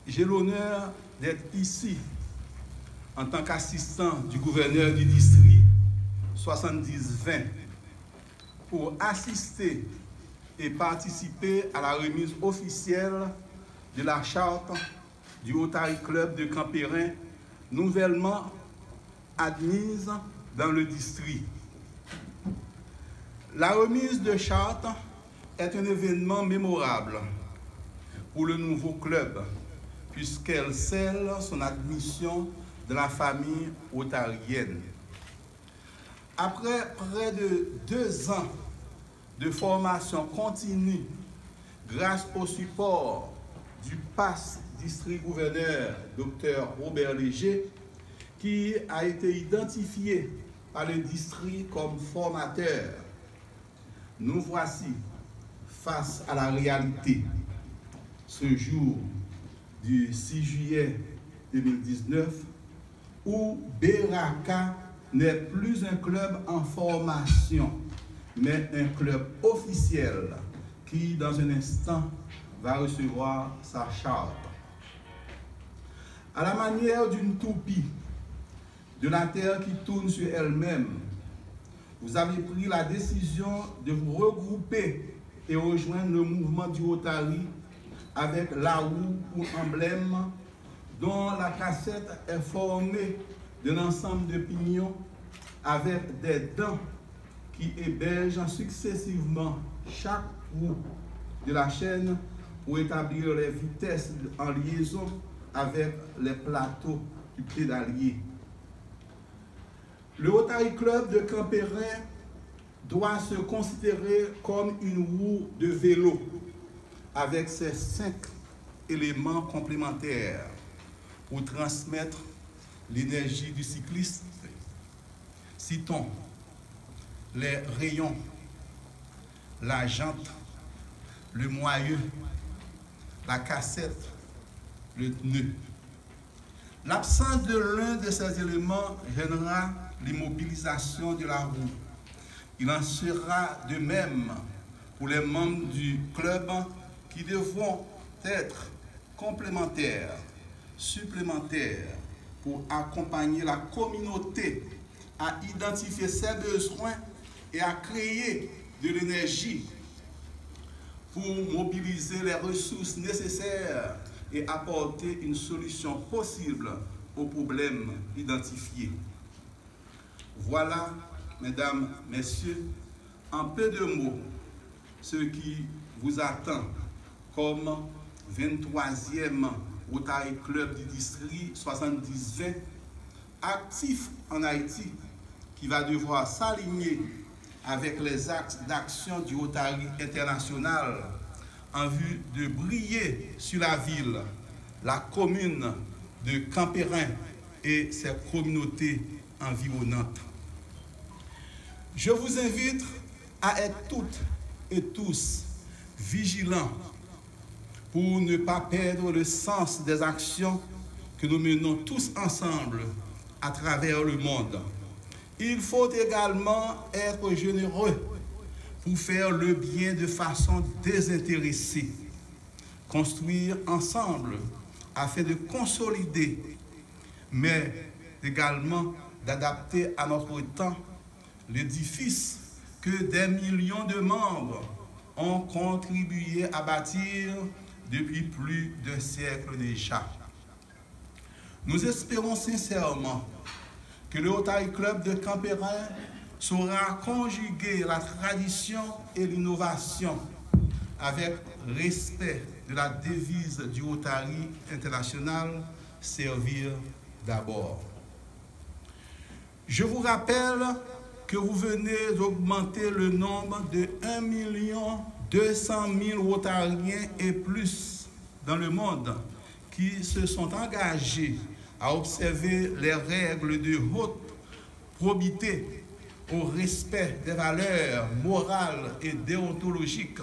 J'ai l'honneur d'être ici en tant qu'assistant du gouverneur du district 70-20 pour assister et participer à la remise officielle de la charte du Rotary Club de Campérin, nouvellement admise dans le district. La remise de charte est un événement mémorable pour le nouveau club, puisqu'elle scelle son admission dans la famille rotarienne. Après près de 2 ans de formation continue, grâce au support du PAS district gouverneur Dr Robert Léger, qui a été identifié par le district comme formateur, nous voici face à la réalité. Ce jour du 6 juillet 2019, où Beraka n'est plus un club en formation, mais un club officiel qui, dans un instant, va recevoir sa charte. À la manière d'une toupie, de la terre qui tourne sur elle-même, vous avez pris la décision de vous regrouper et rejoindre le mouvement du Rotary avec la roue ou emblème dont la cassette est formée d'un ensemble de pignons avec des dents qui hébergent successivement chaque roue de la chaîne pour établir les vitesses en liaison avec les plateaux du pédalier. Le Rotary Club de Campérin doit se considérer comme une roue de vélo avec ses 5 éléments complémentaires pour transmettre l'énergie du cycliste. Citons les rayons, la jante, le moyeu, la cassette, le pneu. L'absence de l'un de ces éléments gênera l'immobilisation de la roue. Il en sera de même pour les membres du club qui devront être complémentaires, supplémentaires, pour accompagner la communauté à identifier ses besoins et à créer de l'énergie pour mobiliser les ressources nécessaires et apporter une solution possible aux problèmes identifiés. Voilà, mesdames, messieurs, en peu de mots, ce qui vous attend comme 23e Rotary Club du district 70-20, actif en Haïti, qui va devoir s'aligner avec les axes d'action du Rotary international en vue de briller sur la ville, la commune de Campérin et ses communautés environnantes. Je vous invite à être toutes et tous vigilants pour ne pas perdre le sens des actions que nous menons tous ensemble à travers le monde. Il faut également être généreux pour faire le bien de façon désintéressée, construire ensemble afin de consolider, mais également d'adapter à notre temps l'édifice que des millions de membres ont contribué à bâtir depuis plus d'un siècle déjà. Nous espérons sincèrement que le Rotary Club de Campérin saura conjuguer la tradition et l'innovation avec respect de la devise du Rotary international, servir d'abord. Je vous rappelle que vous venez d'augmenter le nombre de 1 200 000 Rotariens et plus dans le monde qui se sont engagés à observer les règles de haute probité au respect des valeurs morales et déontologiques.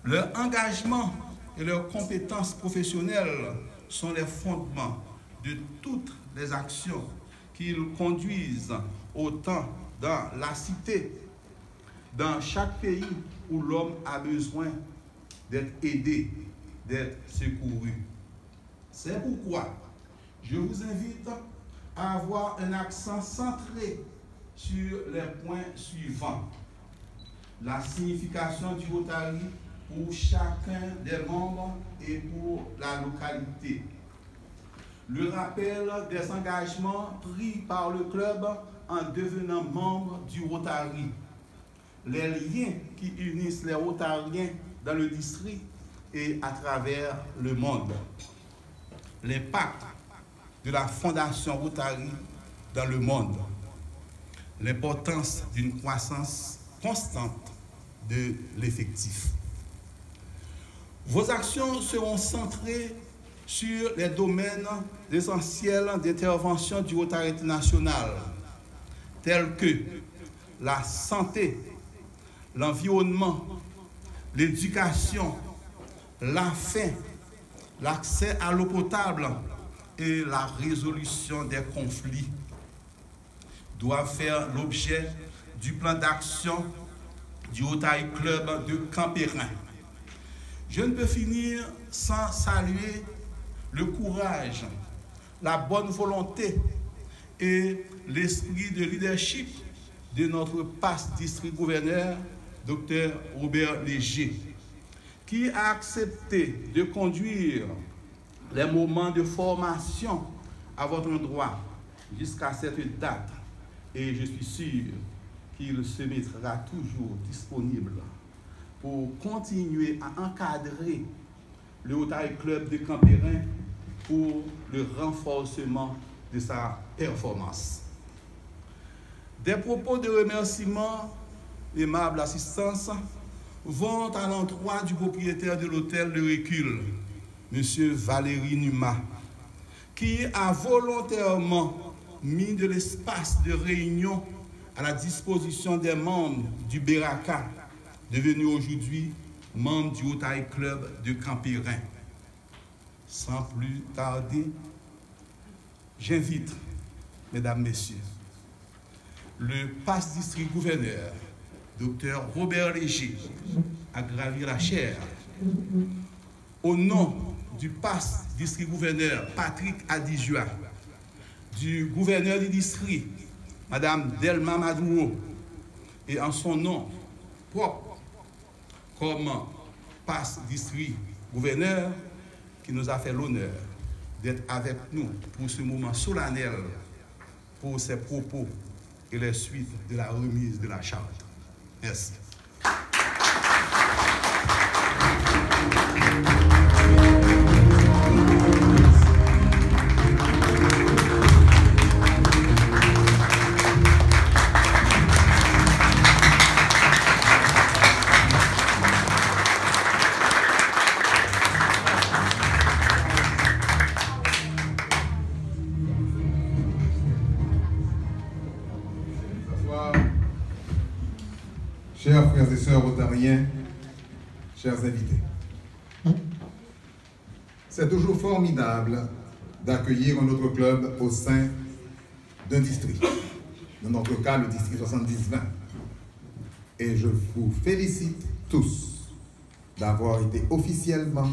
Leur engagement et leurs compétences professionnelles sont les fondements de toutes les actions qu'ils conduisent autant dans la cité, dans chaque pays où l'homme a besoin d'être aidé, d'être secouru. C'est pourquoi je vous invite à avoir un accent centré sur les points suivants. La signification du Rotary pour chacun des membres et pour la localité. Le rappel des engagements pris par le club en devenant membre du Rotary. Les liens qui unissent les Rotariens dans le district et à travers le monde. L'impact de la Fondation Rotary dans le monde. L'importance d'une croissance constante de l'effectif. Vos actions seront centrées sur les domaines essentiels d'intervention du Rotary international, tels que la santé, l'environnement, l'éducation, la faim, l'accès à l'eau potable et la résolution des conflits doivent faire l'objet du plan d'action du Rotary Club de Campérin. Je ne peux finir sans saluer le courage, la bonne volonté et l'esprit de leadership de notre past district gouverneur, Dr Robert Léger, qui a accepté de conduire les moments de formation à votre endroit jusqu'à cette date. Et je suis sûr qu'il se mettra toujours disponible pour continuer à encadrer le Rotary Club de Campérin pour le renforcement de sa performance. Des propos de remerciement, aimable assistance, vont à l'endroit du propriétaire de l'hôtel Le Recul, M. Valérie Numa, qui a volontairement mis de l'espace de réunion à la disposition des membres du Beraka, devenu aujourd'hui membre du Rotary Club de Campérin. Sans plus tarder, j'invite, mesdames, messieurs, le past district gouverneur, Dr Robert Léger, à gravir la chaire. Au nom du past district gouverneur Patrick Adijua, du gouverneur du district, Madame Delma Madouo, et en son nom propre, comme past district gouverneur, qui nous a fait l'honneur d'être avec nous pour ce moment solennel, pour ses propos et les suites de la remise de la charte. Merci. Chers frères et sœurs rotariens, chers invités, c'est toujours formidable d'accueillir un autre club au sein d'un district. Dans notre cas, le district 70-20. Et je vous félicite tous d'avoir été officiellement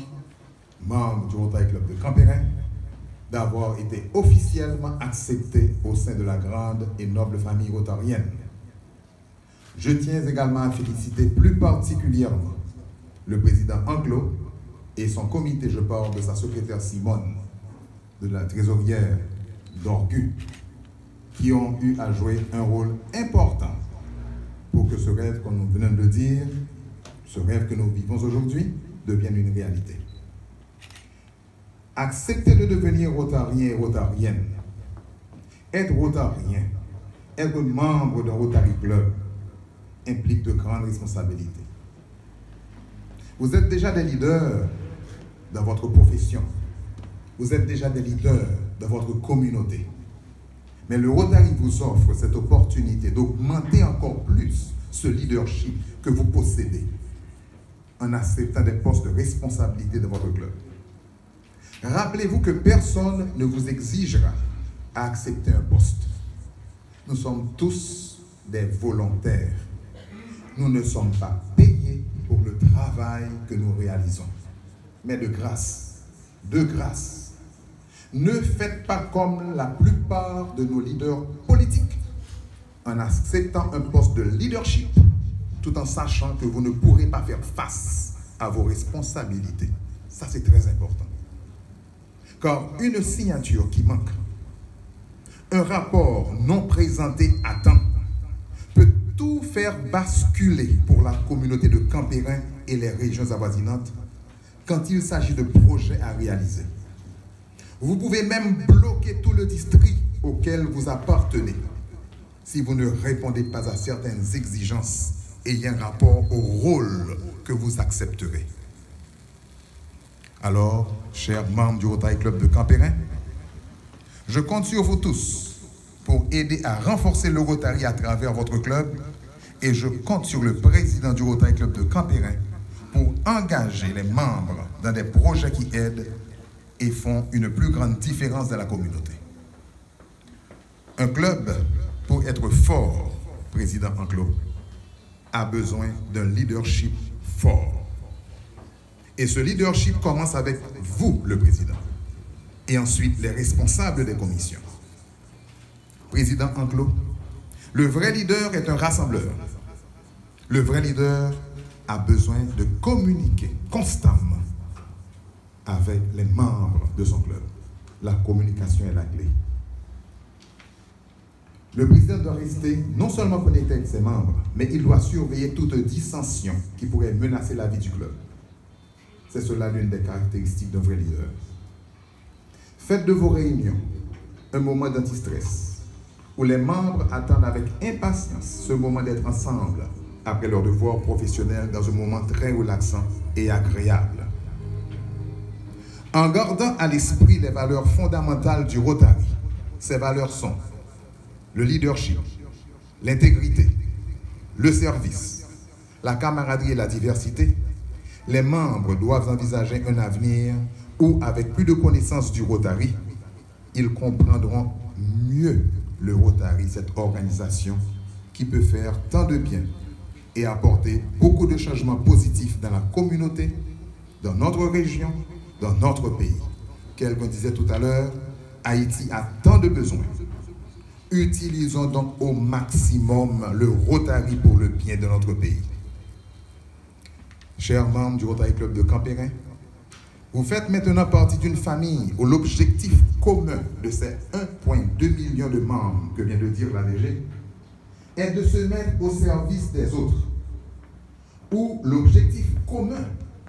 membres du Rotary Club de Campérin, d'avoir été officiellement acceptés au sein de la grande et noble famille rotarienne. Je tiens également à féliciter plus particulièrement le président Anglo et son comité, je parle de sa secrétaire Simone, de la trésorière Dorgu, qui ont eu à jouer un rôle important pour que ce rêve, comme nous venons de le dire, ce rêve que nous vivons aujourd'hui, devienne une réalité. Accepter de devenir rotarien et rotarienne, être rotarien, être membre d'un Rotary Club, implique de grandes responsabilités. Vous êtes déjà des leaders dans votre profession. Vous êtes déjà des leaders dans votre communauté. Mais le Rotary vous offre cette opportunité d'augmenter encore plus ce leadership que vous possédez en acceptant des postes de responsabilité dans votre club. Rappelez-vous que personne ne vous exigera à accepter un poste. Nous sommes tous des volontaires. Nous ne sommes pas payés pour le travail que nous réalisons. Mais de grâce, Ne faites pas comme la plupart de nos leaders politiques en acceptant un poste de leadership tout en sachant que vous ne pourrez pas faire face à vos responsabilités. Ça, c'est très important. Car une signature qui manque, un rapport non présenté à temps, peut tout faire basculer pour la communauté de Campérin et les régions avoisinantes quand il s'agit de projets à réaliser. Vous pouvez même bloquer tout le district auquel vous appartenez si vous ne répondez pas à certaines exigences ayant rapport au rôle que vous accepterez. Alors, chers membres du Rotary Club de Campérin, je compte sur vous tous pour aider à renforcer le Rotary à travers votre club et je compte sur le président du Rotary Club de Campérin pour engager les membres dans des projets qui aident et font une plus grande différence dans la communauté. Un club, pour être fort, président Enclos, a besoin d'un leadership fort. Et ce leadership commence avec vous, le président, et ensuite les responsables des commissions. Président Enclos, le vrai leader est un rassembleur. Le vrai leader a besoin de communiquer constamment avec les membres de son club. La communication est la clé. Le président doit rester non seulement connecté avec ses membres, mais il doit surveiller toute dissension qui pourrait menacer la vie du club. C'est cela l'une des caractéristiques d'un vrai leader. Faites de vos réunions un moment d'antistress, où les membres attendent avec impatience ce moment d'être ensemble après leur devoir professionnel dans un moment très relaxant et agréable. En gardant à l'esprit les valeurs fondamentales du Rotary, ces valeurs sont le leadership, l'intégrité, le service, la camaraderie et la diversité, les membres doivent envisager un avenir où, avec plus de connaissances du Rotary, ils comprendront mieux le Rotary, cette organisation qui peut faire tant de bien et apporter beaucoup de changements positifs dans la communauté, dans notre région, dans notre pays. Quelqu'un disait tout à l'heure, Haïti a tant de besoins. Utilisons donc au maximum le Rotary pour le bien de notre pays. Chers membres du Rotary Club de Campérin, vous faites maintenant partie d'une famille où l'objectif commun de ces 1,2 million de membres que vient de dire la DG est de se mettre au service des autres, où l'objectif commun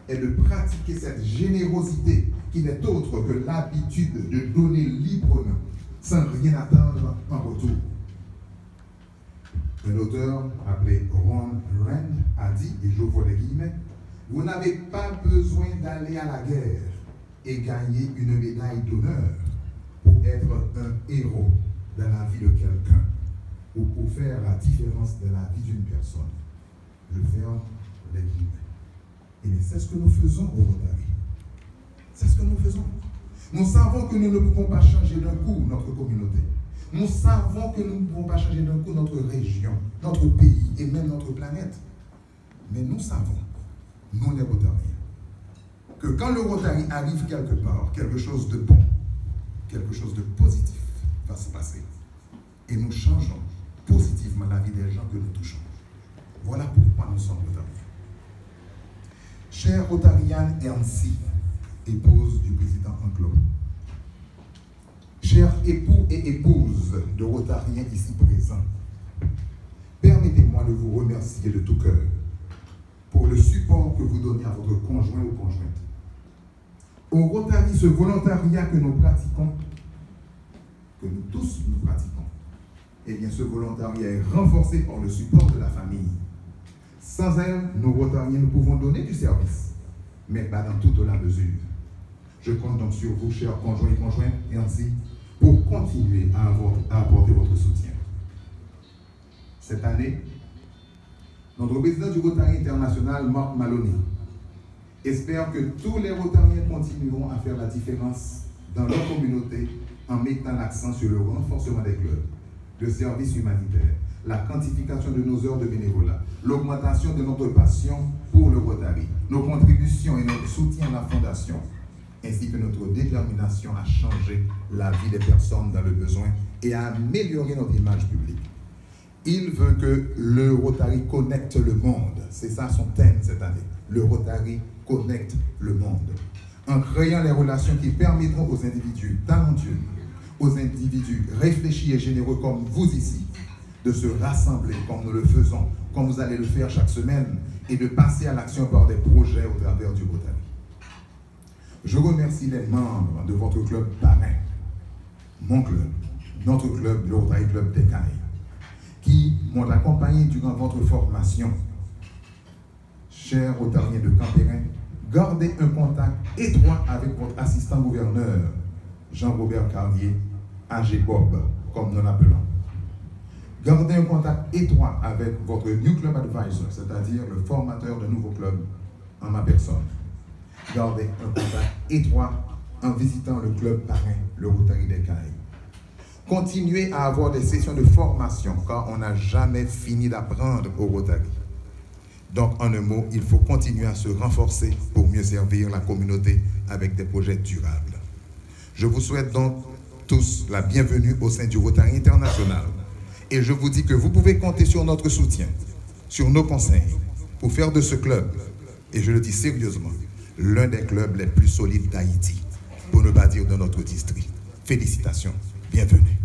est de pratiquer cette générosité qui n'est autre que l'habitude de donner librement, sans rien attendre en retour. Un auteur appelé Ron Rand a dit, et j'ouvre les guillemets, « Vous n'avez pas besoin d'aller à la guerre et gagner une médaille d'honneur pour être un héros dans la vie de quelqu'un ou pour faire la différence dans la vie d'une personne. » Je ferme les guillemets. Et c'est ce que nous faisons au Rotary. C'est ce que nous faisons. Nous savons que nous ne pouvons pas changer d'un coup notre communauté. Nous savons que nous ne pouvons pas changer d'un coup notre région, notre pays et même notre planète. Mais nous savons, nous les Rotariens, que quand le Rotary arrive quelque part, quelque chose de bon, quelque chose de positif va se passer. Et nous changeons positivement la vie des gens que nous touchons. Voilà pourquoi nous sommes Rotariens. Chère Rotarienne Ernsi, épouse du président Enclos, chers époux et épouses de Rotariens ici présents, permettez-moi de vous remercier de tout cœur pour le support que vous donnez à votre conjoint ou conjointe. Au Rotary, ce volontariat que nous pratiquons, que nous tous nous pratiquons, eh bien ce volontariat est renforcé par le support de la famille. Sans elle, nos Rotariens, nous pouvons donner du service, mais pas dans toute la mesure. Je compte donc sur vous, chers conjoints et conjointes, et ainsi, pour continuer à apporter votre soutien. Cette année, notre président du Rotary International, Marc Maloney, espère que tous les Rotariens continueront à faire la différence dans leur communauté en mettant l'accent sur le renforcement des clubs, le service humanitaire, la quantification de nos heures de bénévolat, l'augmentation de notre passion pour le Rotary, nos contributions et notre soutien à la Fondation, ainsi que notre détermination à changer la vie des personnes dans le besoin et à améliorer notre image publique. Il veut que le Rotary connecte le monde. C'est ça son thème cette année. Le Rotary connecte le monde. En créant les relations qui permettront aux individus talentueux, aux individus réfléchis et généreux comme vous ici, de se rassembler comme nous le faisons, comme vous allez le faire chaque semaine, et de passer à l'action par des projets au travers du Rotary. Je remercie les membres de votre club parrain, mon club, notre club, le Rotary Club d'Écailles, qui m'ont accompagné durant votre formation. Chers Rotariens de Campérin, gardez un contact étroit avec votre assistant gouverneur, Jean-Robert Carlier, AG Bob, comme nous l'appelons. Gardez un contact étroit avec votre New Club Advisor, c'est-à-dire le formateur de nouveaux clubs en ma personne. Gardez un contact étroit en visitant le club parrain, le Rotary d'Écailles. Continuez à avoir des sessions de formation, car on n'a jamais fini d'apprendre au Rotary. Donc, en un mot, il faut continuer à se renforcer pour mieux servir la communauté avec des projets durables. Je vous souhaite donc tous la bienvenue au sein du Rotary International. Et je vous dis que vous pouvez compter sur notre soutien, sur nos conseils, pour faire de ce club, et je le dis sérieusement, l'un des clubs les plus solides d'Haïti, pour ne pas dire de notre district. Félicitations, bienvenue.